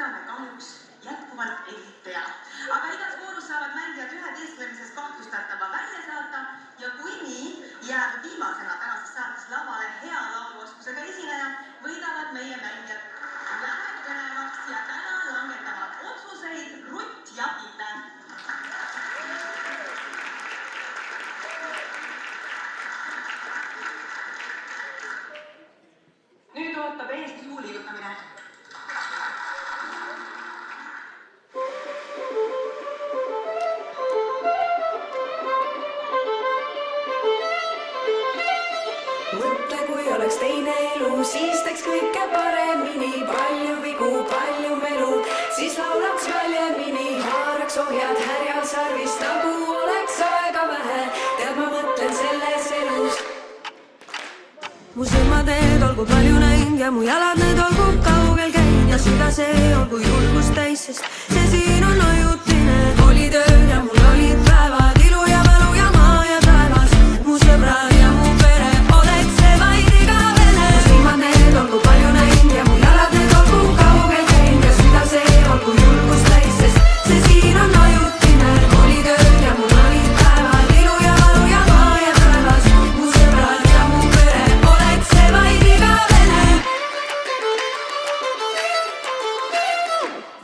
oleme kahjuks jätkuvalt ehitajad. Aga igas voorus saavad mängijad ühe teesklemises kahtlustatava välja saata ja kui nii jääb viimasena tänases saates lavale hea lauluoskusega esineja, võidavad meie mängijad lähekõnevaks ja täna langetavad otsuseid Rutt ja Pille. Nüüd ootab eest suuliigutamine. Mõtle, kui oleks teine elu, siis teeks kõike paremini. Palju vigu, palju melu, siis laulaks valjemini. Haaraks ohjad härjal sarvist, nagu oleks aega vähe. Tead, ma mõtlen selles elus. Mu silmad need olgu palju näinud ja mu jalad need olgu kaugel käinud. Ja süda see olgu julgust täis, sest see siin on ajutine. Olid ööd ja mul olid päevad, ilu ja mälu ja maa ja taevas. Mu sõbrad ja mu pere, oleks see vaid igavene. Mu silmad need olgu palju näinud ja mu jalad need olgu kaugel käinud. Ja süda see olgu julgust täis, sest see siin on ajutine. Olid ööd ja mul olid päevad, ilu ja mälu ja maa ja taevas. Mu sõbrad ja mu pere, oleks see vaid igavene.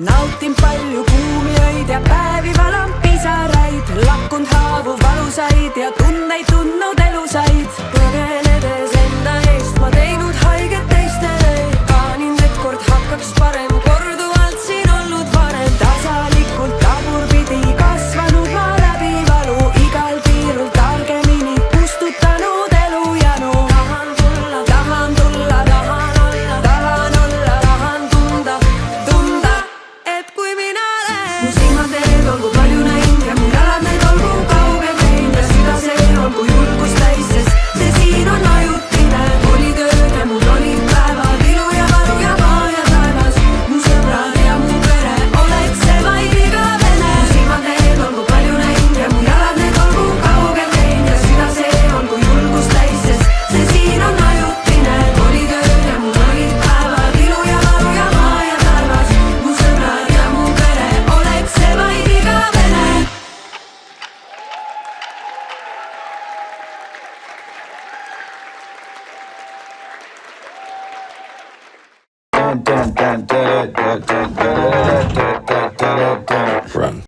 Nautin palju kuumi öid ja päevi valan pisaraid. Lakkunud haavu valusaid ja tundeid tundnud elusaid. Põgenedes enda eest ma teinud haiget teistele. Kaanin, et kord hakkaks parem, korduvalt siin olnud varem. Tasalikult tagurpidi kasvanud ma läbi valu. Igal piirul targemini kustutanud elu janu. Tahan tulla, tahan tulla, tahan olla, tahan olla, tahan tunda, tunda, et kui mina lähen. Mu silmad need olgu palju näinud ja mu jalad need olgu kaugel käinud. Ja süda see olgu julgust täis, sest see siin on ajutine. Olid ööd ja mul olid päevad, ilu ja valu ja maa ja taevas. Mu sõbrad ja mu pere, oleks see vaid igavene. Mu silmad need olgu palju näinud ja mu jalad need olgu kaugel käinud. Ja süda see olgu julgust täis, sest see siin on ajutine. Olid ööd ja mul olid päevad, ilu ja valu ja maa ja taevas. Mu sõbrad ja mu pere, oleks see vaid igavene. Run.